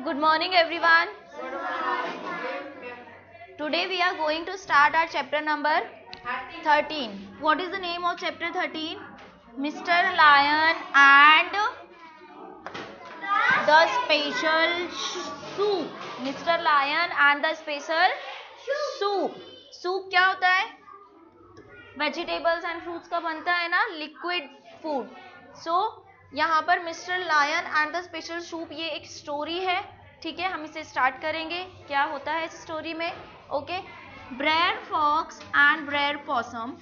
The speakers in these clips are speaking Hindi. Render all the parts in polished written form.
Good morning everyone. Today we are going to start our chapter number 13. What is the name of chapter 13? Mr. Lion and the Special Soup. Mr. Lion and the Special Soup. Soup क्या होता है? वेजिटेबल्स एंड फ्रूट्स का बनता है ना, लिक्विड फूड. सो यहाँ पर Mister Lion and the special soup, ये एक स्टोरी है. ठीक है, हम इसे स्टार्ट करेंगे. क्या होता है इस स्टोरी में? Okay. Brer Fox and Brer Possum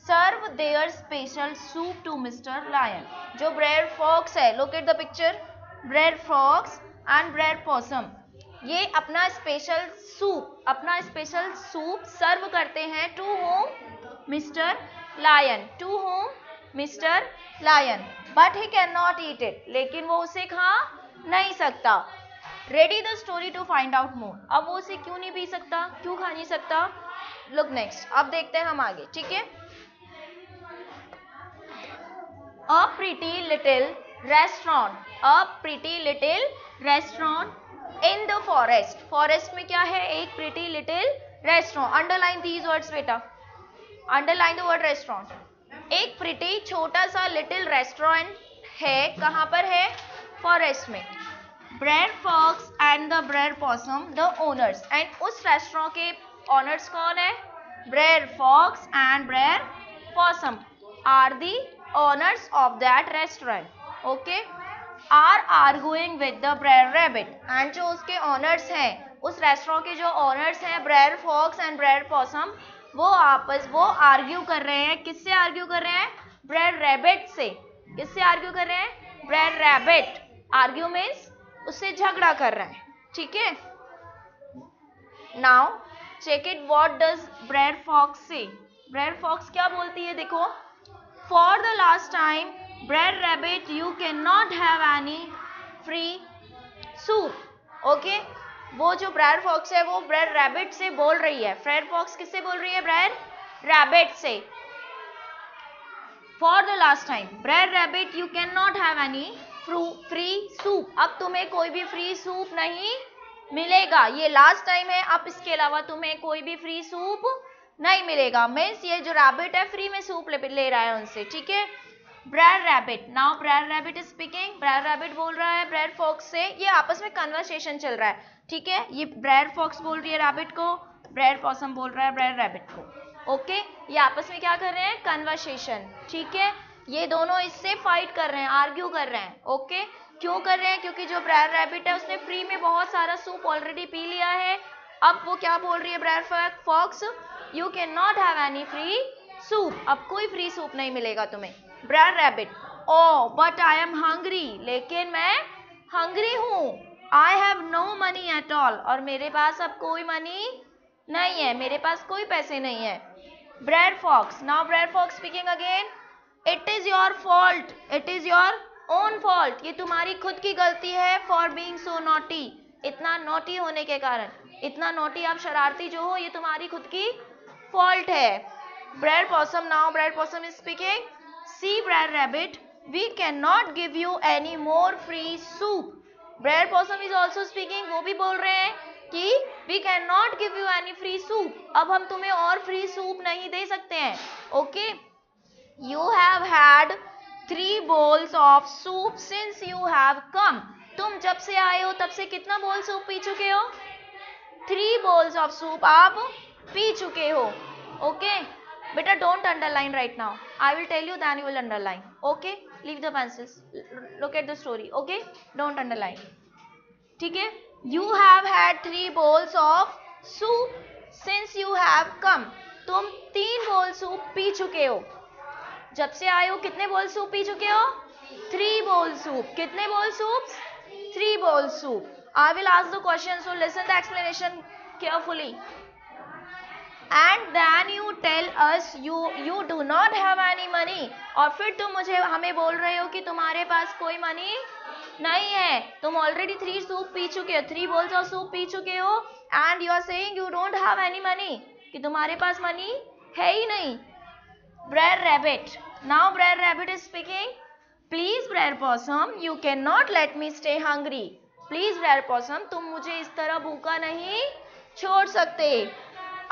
serve their special soup to Mister Lion. जो ब्रेयर फॉक्स है, look at the picture. Brer Fox and Brer Possum ये अपना स्पेशल सूप सर्व करते हैं. To whom? Mister Lion. To whom? Mister Lion. But he can not eat it, लेकिन वो उसे खा नहीं सकता. Ready the story to find out more. अब वो उसे क्यों नहीं पी सकता, क्यों खा नहीं सकता? Look next. अब देखते हैं हम आगे. ठीक है. A pretty little restaurant in the forest. Forest में क्या है? एक pretty little restaurant. Underline these words बेटा. Underline the word restaurant. एक प्रीटी छोटा सा लिटिल रेस्टोरेंट है. कहाँ पर है? फॉरेस्ट में. Brer Fox and the Brer Possum the owners. And उस रेस्टोरेंट के ओनर्स कौन है? Brer Fox and Brer Possum are the owners of that restaurant. Okay. Are arguing with the Brer Rabbit. And जो उसके ओनर्स हैं, उस रेस्टोरेंट के जो ओनर्स हैं, Brer Fox and Brer POSSUM, वो आर्ग्यू कर रहे हैं. किससे आर्ग्यू कर रहे हैं? ब्रेयर रैबिट से. किससे आर्ग्यू कर रहे हैं? ब्रेयर रैबिट. आर्ग्यू मीन्स उससे झगड़ा कर रहा है. ठीक है. Now check it. What does Brer Fox say? Brer Fox क्या बोलती है? देखो. For the last time Brer Rabbit you can not have any free soup. Okay. वो जो ब्रेयर फॉक्स है वो ब्रेयर रैबिट से बोल रही है. ब्रेयर फॉक्स किससे बोल रही है? ब्रेयर रैबिट से. For the last time Brer Rabbit you can not have any free soup. अब तुम्हें कोई भी फ्री सूप नहीं मिलेगा. ये लास्ट टाइम है. अब इसके अलावा तुम्हें कोई भी फ्री सूप नहीं मिलेगा. मीन्स ये जो रैबिट है फ्री में सूप ले रहा है उनसे. ठीक है. Brer Rabbit. Now Brer Rabbit is speaking. Brer Rabbit बोल रहा है ब्रेयर फॉक्स से. ये आपस में कन्वर्सेशन चल रहा है. ठीक है. ये ब्रेयर फॉक्स बोल रही है रैबिट को, ब्रेयर पॉसम बोल रहा है ब्रेयर रैबिट को. ओके. ये आपस में क्या कर रहे हैं? कन्वर्सेशन. ठीक है. ये दोनों इससे फाइट कर रहे हैं, आर्ग्यू कर रहे हैं. ओके. क्यों कर रहे हैं? क्योंकि जो ब्रेयर रैबिट है उसने फ्री में बहुत सारा सूप ऑलरेडी पी लिया है. अब वो क्या बोल रही है Brer Fox? You can not have any free soup. अब कोई फ्री सूप नहीं मिलेगा तुम्हें. Brer Rabbit. Oh but I am hungry. लेकिन मैं हंग्री हूँ. I have no money at all. और मेरे पास अब कोई मनी नहीं है, मेरे पास कोई पैसे नहीं है. Brer Fox. Now Brer Fox speaking again. It is your fault. It is your own fault. ये तुम्हारी खुद की गलती है. For being so naughty. इतना नॉटी होने के कारण, इतना नॉटी, आप शरारती जो हो, ये तुम्हारी खुद की फॉल्ट है. Brer Possum. Now Brer Possum is speaking. See Brer Rabbit, we can not give you any more free soup. Brer Possum is also speaking. वो भी बोल रहे हैं कि we can not give you any free soup. अब हम तुम्हें और फ्री सूप नहीं दे सकते हैं. Okay. You have had 3 bowls of soup since you have come. तुम जब से आए हो तब से कितना बोल सूप पी चुके हो? 3 bowls ऑफ सूप आप पी चुके हो. ओके. बेटा don't underline right now. I will tell you, then you will underline. Okay. Leave the pencils. Look at the story. Okay. Don't underline. ठीक है. You have had 3 bowls of soup since you have come. तुम 3 bowl सूप पी चुके हो. जब से आए हो कितने bowl सूप पी चुके हो? 3 bowl सूप. कितने bowl soup? 3 bowl soup. I will ask the question, so listen the explanation carefully. And then you tell us you do not have any money. और फिर तुम हमें बोल रहे हो कि तुम्हारे पास कोई मनी नहीं है. तुम ऑलरेडी 3 सूप पी चुके हो, 3 bowls ऑफ सूप पी चुके हो. And you are saying you don't have any money, कि तुम्हारे पास मनी है ही नहीं. Brer Rabbit. Now Brer Rabbit is speaking. Please Brer Possum, you can not let me stay hungry. Please Brer Possum, तुम मुझे इस तरह भूखा नहीं छोड़ सकते।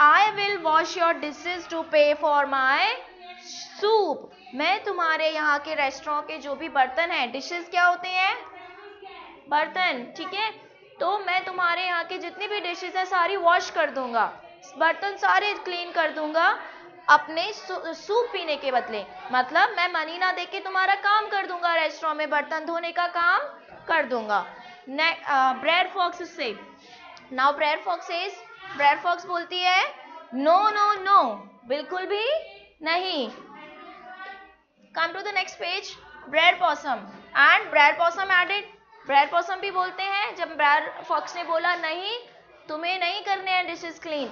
I will wash your dishes to pay for my soup. मैं तुम्हारे यहाँ के रेस्टोरेंट के जो भी बर्तन हैं, डिशेज क्या होते हैं? बर्तन, ठीक है। तो मैं तुम्हारे यहाँ के जितनी भी डिशेज है सारी वॉश कर दूंगा, बर्तन सारे क्लीन कर दूंगा अपने सूप पीने के बदले। मतलब मैं मनी ना देके तुम्हारा काम कर दूंगा, रेस्टोरेंट में बर्तन धोने का काम कर दूंगा। ब्रेड फॉक्स से नाउ ब्रेड फॉक्स बोलती है नो नो नो, बिल्कुल भी नहीं। Come to the next page. Brer Possum and Brer Possum added, Brer Possum भी बोलते हैं जब ब्रेड फॉक्स ने बोला नहीं तुम्हें नहीं करने हैं डिशेस क्लीन,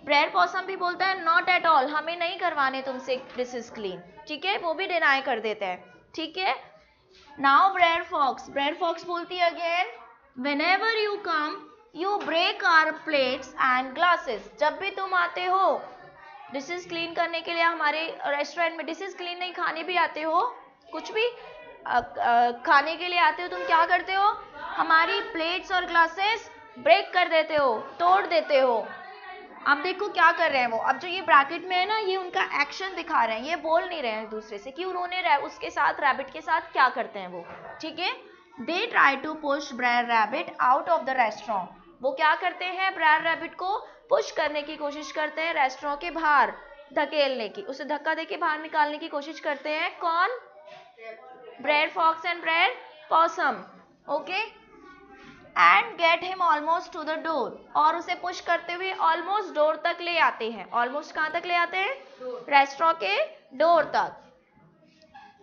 ब्रेड पॉसम भी बोलता है नॉट एट ऑल, हमें नहीं करवाने तुमसे डिशेस क्लीन, ठीक है, वो भी डिनाई कर देते हैं, ठीक है। नाउ ब्रेड फॉक्स बोलती है again whenever you come you break our plates and glasses. जब भी तुम आते हो डिशेस क्लीन करने के लिए हमारे रेस्टोरेंट में, डिशेस क्लीन नहीं खाने भी आते हो, कुछ भी खाने के लिए आते हो, तुम क्या करते हो? हमारी प्लेट्स और ग्लासेस ब्रेक कर देते हो, तोड़ देते हो। अब देखो क्या कर रहे हैं वो, अब जो ये ब्रैकेट में है ना, ये उनका एक्शन दिखा रहे हैं, ये बोल नहीं रहे हैं दूसरे से कि उन्होंने उसके साथ रैबिट के साथ क्या करते हैं वो, ठीक है। They try to push Brer Rabbit out of the restaurant. वो क्या करते हैं? ब्रेड रैबिट को पुश करने की कोशिश करते हैं, रेस्टोरेंट के बाहर धकेलने की, उसे धक्का देके बाहर निकालने की कोशिश करते हैं। कौन? Brer Fox and Brer Possum, okay. And get him almost to the door, और उसे पुश करते हुए ऑलमोस्ट डोर तक ले आते हैं। ऑलमोस्ट कहाँ तक ले आते हैं? रेस्टोरेंट के डोर तक।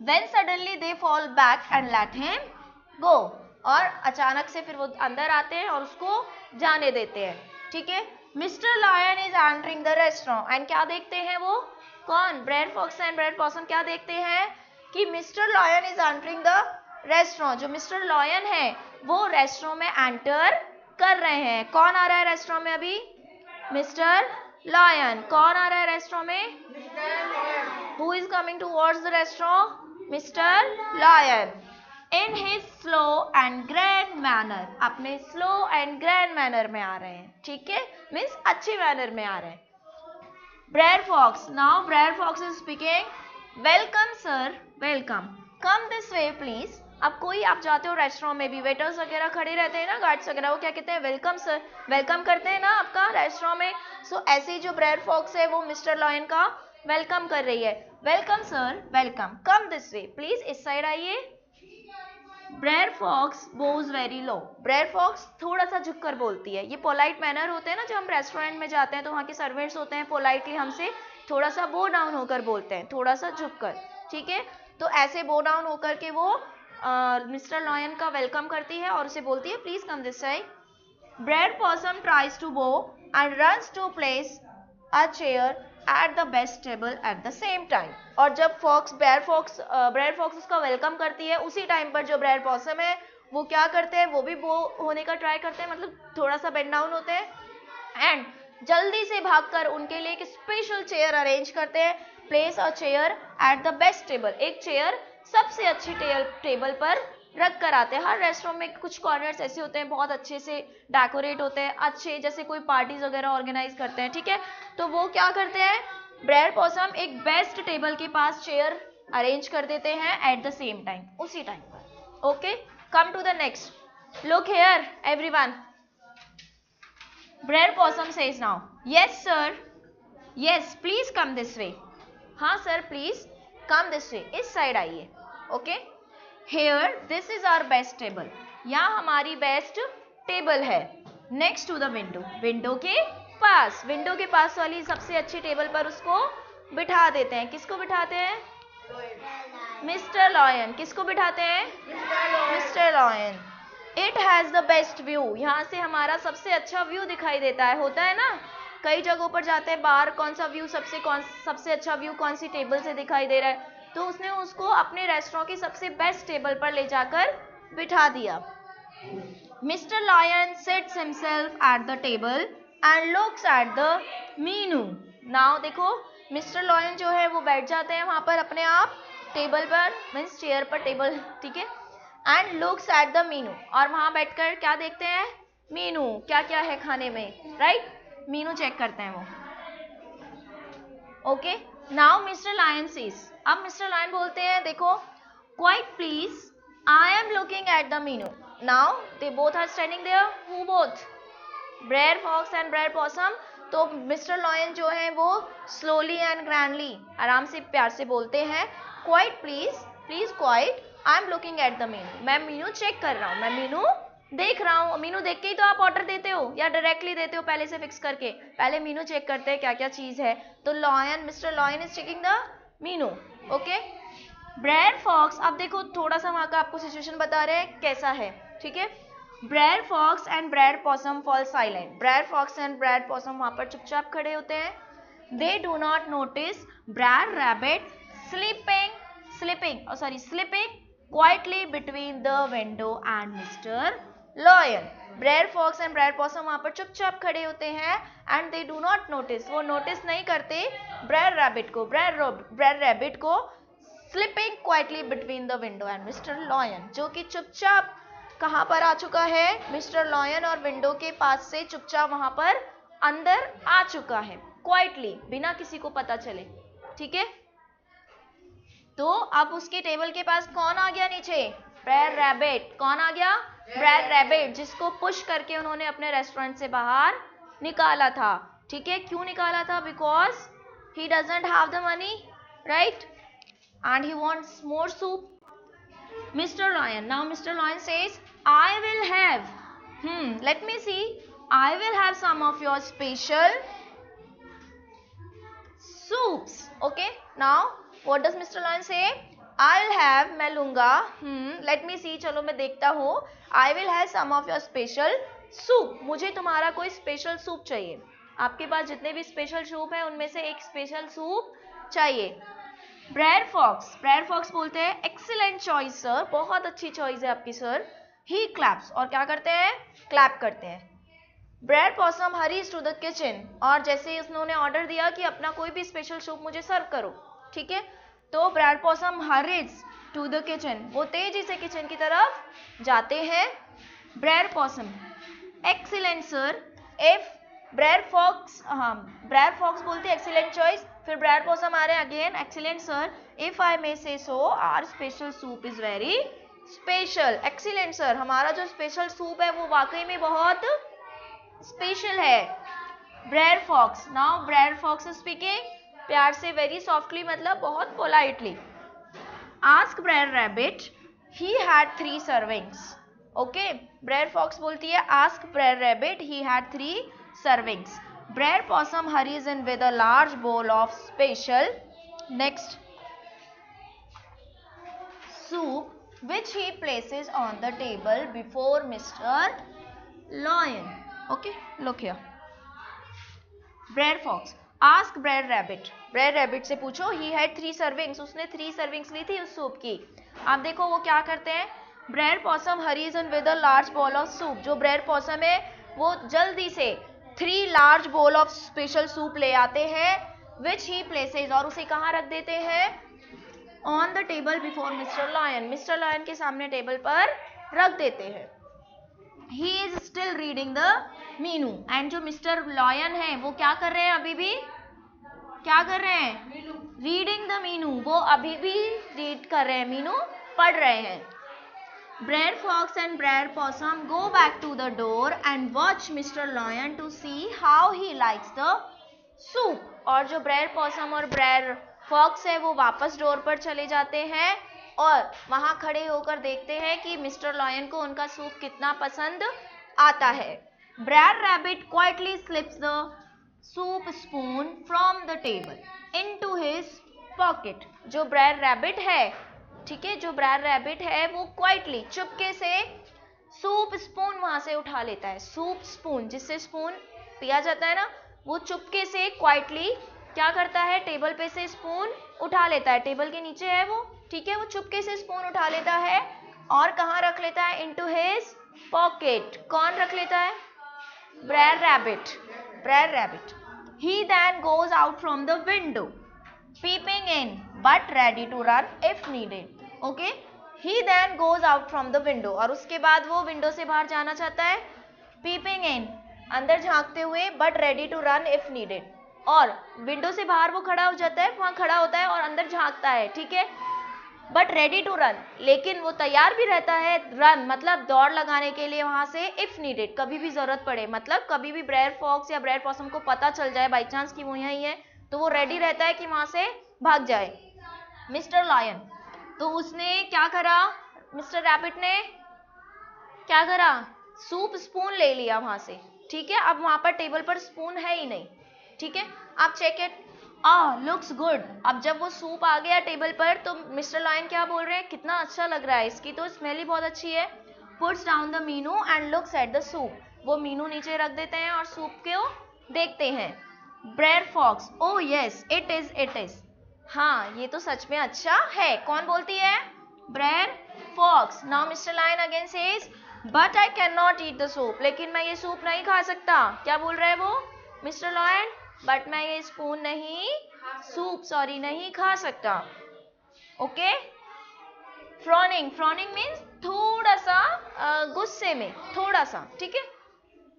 Then suddenly they fall back and let him go, और अचानक से फिर वो अंदर आते हैं और उसको जाने देते हैं, ठीक है। Mister Lion is entering the restaurant and क्या देखते हैं वो? कौन? Brer Fox and Brer Possum क्या देखते हैं कि Mister Lion is entering the restaurant. जो मिस्टर लॉयन है वो रेस्टोरेंट में एंटर कर रहे हैं। कौन आ रहा है रेस्टोरेंट में अभी? Mister lion. कौन आ रहा है रेस्टोरेंट में? Who is coming towards the restaurant? Mr. Lion. In his slow and grand manner, अपने slow and grand manner में आ रहे हैं, ठीक है, मीन्स अच्छे मैनर में आ रहे हैं। Brad Fox, now Brad Fox is speaking. Welcome sir, welcome. Come this way please. अब कोई आप जाते हो रेस्टोरेंट में भी, वेटर्स वगैरह खड़े रहते हैं ना, गार्ड्स वगैरह, वो क्या कहते हैं? वेलकम सर, वेलकम करते हैं ना आपका रेस्टोरेंट में। सो ऐसे ही जो ब्रेड फॉक्स है वो मिस्टर लॉयन का वेलकम कर रही है। Welcome sir, welcome, come this way please, इस साइड आइए। ब्रेड फॉक्स बोज वेरी लो, ब्रेड फॉक्स थोड़ा सा झुककर बोलती है। ये पोलाइट मैनर होते हैं ना, जब हम रेस्टोरेंट में जाते हैं तो वहाँ के सर्वेंट्स होते हैं, पोलाइटली हमसे थोड़ा सा बो डाउन होकर बोलते हैं, थोड़ा सा झुककर, ठीक है। तो ऐसे बो डाउन होकर के वो मिस्टर लॉयन का वेलकम करती है और उसे बोलती है please come this side. Brer Possum tries to bow and runs to place a chair at the best table at the same time. और जब ब्रेड फॉक्स उसका वेलकम करती है, उसी टाइम पर जो ब्रेड पॉसम है वो क्या करते हैं? वो भी बो होने का ट्राई करते हैं, मतलब थोड़ा सा बेंड डाउन होते हैं एंड जल्दी से भागकर उनके लिए एक स्पेशल चेयर अरेंज करते हैं। Place a chair at the best table, एक चेयर सबसे अच्छी टेबल पर रख कर आते हैं। हर रेस्टोरेंट में कुछ कॉर्नर्स ऐसे होते हैं, बहुत अच्छे से डेकोरेट होते हैं, अच्छे, जैसे कोई पार्टीज वगैरह ऑर्गेनाइज करते हैं, ठीक है। तो वो क्या करते हैं? ब्रेड पॉसम एक बेस्ट टेबल के पास चेयर अरेंज कर देते हैं एट द सेम टाइम, उसी टाइम पर, okay. Come to the next, look here everyone. Brer Possum says now yes sir, yes please come this way, हाँ sir please come this way, इस साइड आइए, okay. Here this is our best table, यहाँ हमारी बेस्ट टेबल है। Next to the window, window के पास वाली सबसे अच्छी टेबल पर उसको बिठा देते हैं। किसको बिठाते हैं? Mister lion. किसको बिठाते हैं? Mister Lion. It has the best view, यहाँ से हमारा सबसे अच्छा व्यू दिखाई देता है, होता है ना, कई जगहों पर जाते हैं बाहर, कौन सा व्यू सबसे अच्छा व्यू कौन सी टेबल से दिखाई दे रहा है, तो उसने उसको अपने रेस्टोरेंट की सबसे बेस्ट टेबल पर ले जाकर बिठा दिया। Mister Lion sits himself at the table and looks at the menu. Now देखो, मिस्टर लॉयन जो है वो बैठ जाते हैं वहां पर अपने आप टेबल पर, मीन्स चेयर पर, टेबल, ठीक है। And looks at the Meenu, और वहां बैठकर क्या देखते हैं, मीनू, क्या क्या है खाने में, राइट, मीनू चेक करते हैं वो। Okay, now Mister Lion says, अब मिस्टर लायन बोलते हैं देखो, quiet please I am looking at the menu. Now they both are standing there, who both, Brer Fox and Brer Possum. तो मिस्टर लॉयन जो है वो स्लोली एंड ग्रैंडली, आराम से प्यार से बोलते हैं, quite please, please quite, I am looking at the Meenu, मैं मीनू चेक कर रहा हूँ, मैं मीनू देख रहा हूँ। मीनू देख के ही तो आप ऑर्डर देते हो या डायरेक्टली देते हो पहले से फिक्स करके, पहले मीनू चेक करते हैं क्या क्या चीज है। तो Lion, Mister Lion is checking the menu. Okay, Brer Fox, अब देखो थोड़ा सा वहां का आपको सिचुएशन बता रहे हैं कैसा है, ठीक है। Brer Fox and Brer Possum fall silent, Brer Fox and Brer Possum वहां पर चुपचाप खड़े होते हैं। They do not notice Brer Rabbit sleeping quietly between the window and Mister Lion. Brer Fox and Brer Possum वहां पर चुपचाप खड़े होते हैं, and they do not notice, वो नोटिस नहीं करते ब्रेयर रैबिट को slipping quietly between the window and Mister Lion, जो कि चुपचाप कहां पर आ चुका है, मिस्टर लॉयन और विंडो के पास से चुपचाप वहां पर अंदर आ चुका है, क्वाइटली, बिना किसी को पता चले, ठीक है। तो अब उसके टेबल के पास कौन आ गया नीचे, ब्रेयर रैबिट, कौन आ गया, ब्रेयर रैबिट, जिसको पुश करके उन्होंने अपने रेस्टोरेंट से बाहर निकाला था, ठीक है। क्यों निकाला था, because he doesn't have the money, right, and he wants more soup. Mr. Lion, now Mr. Lion says, I will have, let me see, I will have some of your special soups. Okay, now what does Mr. Lion say, I'll have, मैं लूंगा, let me see, चलो मैं देखता हूँ, I will have some of your special soup, मुझे तुम्हारा कोई स्पेशल सूप चाहिए, आपके पास जितने भी स्पेशल सूप है उनमें से एक स्पेशल सूप चाहिए। ब्रेयर फॉक्स बोलते हैं, एक्सीलेंट चॉइस सर, बहुत अच्छी चॉइस है आपकी सर। ही क्लैप्स, और क्या करते हैं, क्लैप करते हैं। Brer Possum hurries to the kitchen, और जैसे ही उन्होंने ऑर्डर दिया कि अपना कोई भी स्पेशल सूप मुझे सर्व करो, ठीक है, तो Brer Possum hurries to the kitchen, वो तेजी से किचन की तरफ जाते हैं। Brer Possum, excellent sir, if Brer Fox बोलते हैं एक्सीलेंट चॉइस, फिर ब्रेयर पॉसम आ रहे हैं again, excellent sir, if I may say so, our special soup is very special, excellent sir, हमारा जो स्पेशल सूप है वो वाकई में बहुत स्पेशल है। Brer Fox, now Brer Fox is speaking, प्यार से, वेरी सॉफ्टली मतलब बहुत politely, ask Brer Rabbit, he had 3 servings. Okay, Brer Fox बोलती है, ask Brer Rabbit, he had 3 servings. Brer Possum hurries in with a large bowl of special next soup, which he places on the table before Mr. Lion. Okay, look here. Brer Fox, ask Brer Rabbit. Brer Rabbit से पूछो, he had 3 servings. उसने 3 servings ली थी उस सूप की। आप देखो वो क्या करते हैं, Brer Possum hurries in with a large bowl of soup. जो Brer Possum है वो जल्दी से 3 large bowl of special soup ले आते हैं, विच ही प्लेसेज, और उसे कहाँ रख देते हैं, on the table before mister lion, Mister lion के सामने टेबल पर रख देते हैं। He is still reading the Meenu, and जो मिस्टर लॉयन है वो क्या कर रहे हैं, अभी भी क्या कर रहे हैं, रीडिंग द मीनू, वो अभी भी रीड कर रहे हैं, मीनू पढ़ रहे हैं। Brer Fox and Brer Possum go back to the door and watch Mr. Lion to see how he likes the soup. और जो Brer Possum और Brer Fox है वो वापस डोर पर चले जाते हैं और वहां खड़े होकर देखते हैं कि मिस्टर लॉयन को उनका सूप कितना पसंद आता है। Brer Rabbit quietly slips the soup spoon from the table into his pocket. जो Brer Rabbit है, ठीक है, जो ब्रेयर रैबिट है वो क्वाइटली, चुपके से सूप स्पून वहां से उठा लेता है, सूप स्पून जिससे स्पून पिया जाता है ना, वो चुपके से क्वाइटली क्या करता है, टेबल पे से स्पून उठा लेता है, टेबल के नीचे है वो, ठीक है, वो चुपके से स्पून उठा लेता है और कहाँ रख लेता है, इनटू हिज पॉकेट। कौन रख लेता है, Brer Rabbit. He then goes out from the window peeping in but ready to run if needed. Okay, he then goes out from the window, और उसके बाद वो विंडो से बाहर जाना चाहता है, पीपिंग इन, अंदर झांकते हुए, but ready to run if needed, और विंडो से बाहर वो खड़ा हो जाता है, वहां खड़ा होता है और अंदर झांकता है, ठीक है, बट रेडी टू रन, लेकिन वो तैयार भी रहता है रन मतलब दौड़ लगाने के लिए वहां से, इफ नीडेड, कभी भी जरूरत पड़े, मतलब कभी भी ब्रेयर फॉक्स या ब्रेयर पॉसम को पता चल जाए बाई चांस कि वो यहीं है, तो वो रेडी रहता है कि वहां से भाग जाए। मिस्टर लायन, तो उसने क्या करा, मिस्टर रैबिट ने क्या करा, सूप स्पून ले लिया वहां से, ठीक है, अब वहां पर टेबल पर स्पून है ही नहीं, ठीक है, आप चेक इट, लुक्स गुड, अब जब वो सूप आ गया टेबल पर तो मिस्टर लायन क्या बोल रहे हैं, कितना अच्छा लग रहा है, इसकी तो स्मेल ही बहुत अच्छी है, puts down the Meenu and looks at the soup, वो मीनू नीचे रख देते हैं और सूप को देखते हैं। Brer Fox, oh yes it is, हाँ ये तो सच में अच्छा है, कौन बोलती है, Brer Fox. Now Mister Lion again says, but I can not eat the soup, लेकिन मैं ये सूप नहीं खा सकता, क्या बोल रहा है वो मिस्टर लायन, बट मैं ये स्पून नहीं, सूप नहीं खा सकता, ओके। फ्रॉनिंग, फ्रॉनिंग मीन्स थोड़ा सा गुस्से में, थोड़ा सा, ठीक है।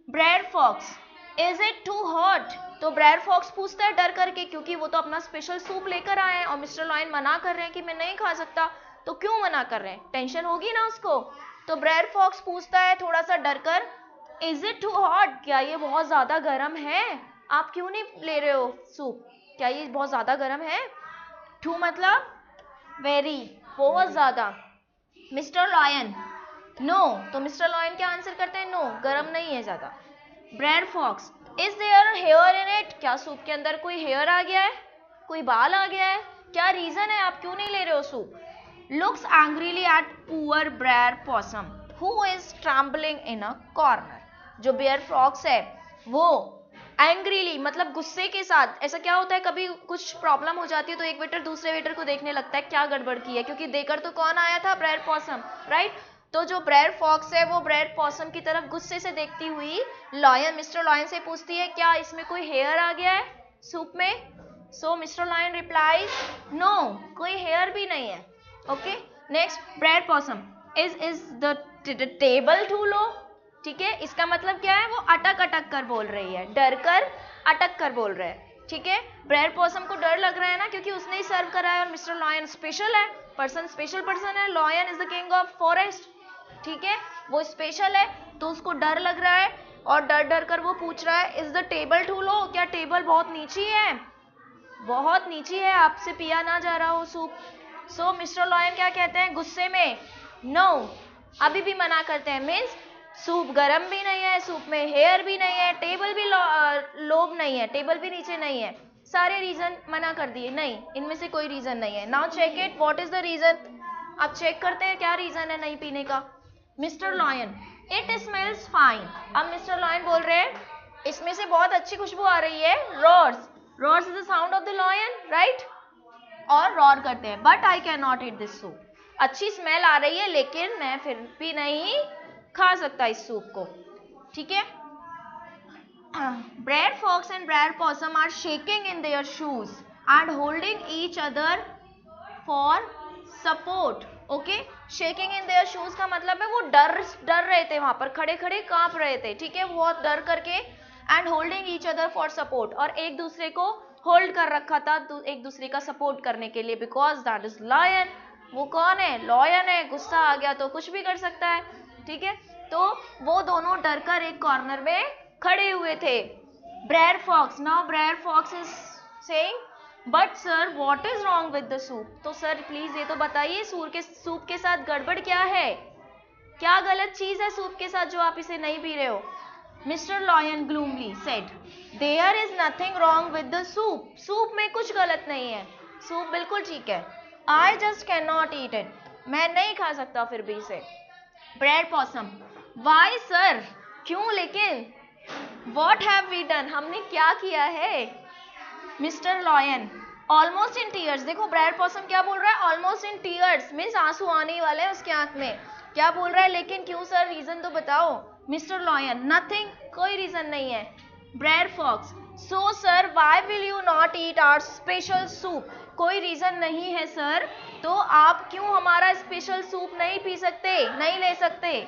Brer Fox, is it too hot, तो ब्रेयर फॉक्स पूछता है डर करके, क्योंकि वो तो अपना स्पेशल सूप लेकर आए हैं और मिस्टर लायन मना कर रहे हैं कि मैं नहीं खा सकता, तो क्यों मना कर रहे हैं, टेंशन होगी ना उसको, तो ब्रेयर फॉक्स पूछता है थोड़ा सा डर कर, इज इट टू हॉट, क्या ये बहुत ज्यादा गर्म है, आप क्यों नहीं ले रहे हो सूप, क्या ये बहुत ज्यादा गर्म है, टू मतलब वेरी, बहुत ज्यादा। मिस्टर लायन, नो, तो मिस्टर लायन क्या आंसर करते हैं, नो गर्म नहीं है ज्यादा। Brer Fox, is there hair in it, क्या सूप के अंदर कोई हेयर आ गया है, कोई बाल आ गया है, क्या रीजन है आप क्यों नहीं ले रहे हो soup. Looks angrily at poor Brer Possum who is trembling in a corner, जो ब्रेयर फॉक्स है वो एंग्रीली मतलब गुस्से के साथ, ऐसा क्या होता है कभी कुछ प्रॉब्लम हो जाती है तो एक वेटर दूसरे वेटर को देखने लगता है क्या गड़बड़ की है, क्योंकि देकर तो कौन आया था, ब्रेयर पॉसम, राइट, तो जो ब्रेयर फॉक्स है वो ब्रेयर पॉसम की तरफ गुस्से से देखती हुई लॉयन, मिस्टर लॉयन से पूछती है क्या इसमें कोई हेयर आ गया है सूप में, so Mister Lion replies, no कोई हेयर भी नहीं है, okay. Next, Brer Possum, is the table too low, ठीक है, इसका मतलब क्या है, वो अटक अटक कर बोल रही है, डर कर अटक कर बोल रहे हैं, ठीक है। ब्रेयर पॉसम को डर लग रहा है ना, क्योंकि उसने ही सर्व करा है और मिस्टर लॉयन स्पेशल है, पर्सन स्पेशल पर्सन है, lion is the king of forest, ठीक है, वो स्पेशल है, तो उसको डर लग रहा है और डर डर कर वो पूछ रहा है, इज द टेबल टू लो, क्या टेबल बहुत नीची है, बहुत नीची है, आपसे पिया ना जा रहा हो सूप। सो मिस्टर लॉयन क्या कहते हैं गुस्से में, नो, अभी भी मना करते हैं, मीन्स सूप गरम भी नहीं है, सूप में हेयर भी नहीं है, टेबल भी लोब नहीं है, टेबल भी नीचे नहीं है, सारे रीजन मना कर दिए, नहीं इनमें से कोई रीजन नहीं है। Now check it, what is the reason, अब चेक करते हैं क्या रीजन है नहीं पीने का। Mister Lion, it smells fine, अब मिस्टर लॉयन बोल रहे हैं इसमें से बहुत अच्छी खुशबू आ रही है, roars, roars is the sound of the lion, right, और रॉर करते हैं, but I can not eat this soup, अच्छी स्मेल आ रही है लेकिन मैं फिर भी नहीं खा सकता इस सूप को, ठीक है। Brer Fox and Brer Possum are shaking in their shoes and holding each other for support, okay, shaking in their shoes का मतलब है वो डर रहे थे, वहां पर खड़े खड़े कांप रहे थे, ठीक है, बहुत डर करके, and holding each other for support, और एक दूसरे को होल्ड कर रखा था एक दूसरे का सपोर्ट करने के लिए, बिकॉज दैट इज लॉयन, वो कौन है, लॉयन है, गुस्सा आ गया तो कुछ भी कर सकता है, ठीक है, तो वो दोनों डर कर एक कॉर्नर में खड़े हुए थे। Brer Fox, now Brer Fox is saying, but sir what is wrong with the soup, तो सर प्लीज ये तो बताइए सूप के साथ गड़बड़ क्या है, क्या गलत चीज है सूप के साथ जो आप इसे नहीं पी रहे हो। Mister Lion gloomily said, there is nothing wrong with the soup, soup में कुछ गलत नहीं है, सूप बिल्कुल ठीक है, I just can not eat it, मैं नहीं खा सकता फिर भी इसे। ब्रेयर पॉसम, वाई सर, क्यों लेकिन, वॉट हैव वी डन, हमने क्या किया है। Mister lion, almost in tears, देखो ब्रेयर पॉसम क्या बोल रहा है, ऑलमोस्ट इन टीयर्स मीन्स आंसू आने वाले हैं उसके आंख में, क्या बोल रहा है लेकिन क्यों सर, रीजन तो बताओ। मिस्टर लॉयन, नथिंग, कोई रीजन नहीं है। Brer Fox, so sir why will you not eat our special soup, कोई रीजन नहीं है सर, तो आप क्यों हमारा स्पेशल सूप नहीं पी सकते, नहीं ले सकते?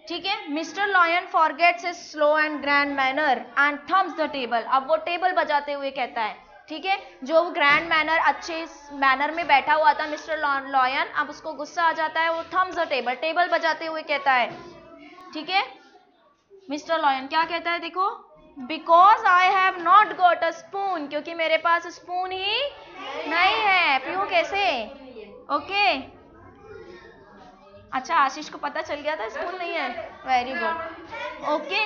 ठीक है, Mister lion forgets his slow and grand manner and thumbs the table. अब वो टेबल बजाते हुए कहता है, ठीक है, जो ग्रैंड मैनर, अच्छे मैनर में बैठा हुआ था मिस्टर लॉयन, अब उसको गुस्सा आ जाता है, वो थम्स द टेबल, टेबल बजाते हुए कहता है, ठीक है, मिस्टर लॉयन क्या कहता है देखो, because I have not got a spoon, क्योंकि मेरे पास स्पून ही नहीं है, पीऊं कैसे? ओके, अच्छा आशीष को पता चल गया था स्पून नहीं है, very good, okay,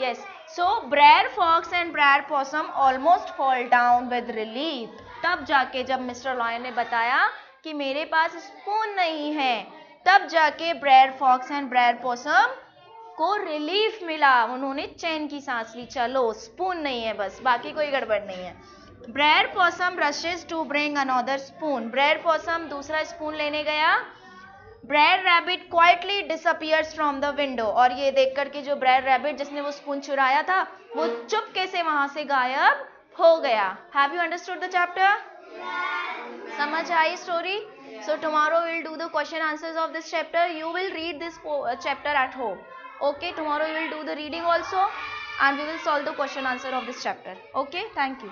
yes. So Brer Fox and Brer Possum almost fall down with relief. तब जाके जब मिस्टर लॉयन ने बताया कि मेरे पास स्पून नहीं है, तब जाके ब्रेयर फॉक्स एंड ब्रेयर पॉसम को रिलीफ मिला, उन्होंने चैन की सांस ली, चलो स्पून नहीं है बस, बाकी कोई गड़बड़ नहीं है। Brer Possum rushes to bring another spoon, Brer Possum दूसरा स्पून लेने गया, Brer Rabbit quietly disappears from the window, और ये देख करके जो ब्रेयर रैबिट जिसने वो स्पून चुराया था वो चुपके से वहां से गायब हो गया। Have you understood the chapter? समझ आई story? So tomorrow we will do the question answers of this chapter. You will read this chapter at home. Okay, tomorrow we will do the reading also and we will solve the question answer of this chapter. Okay, thank you.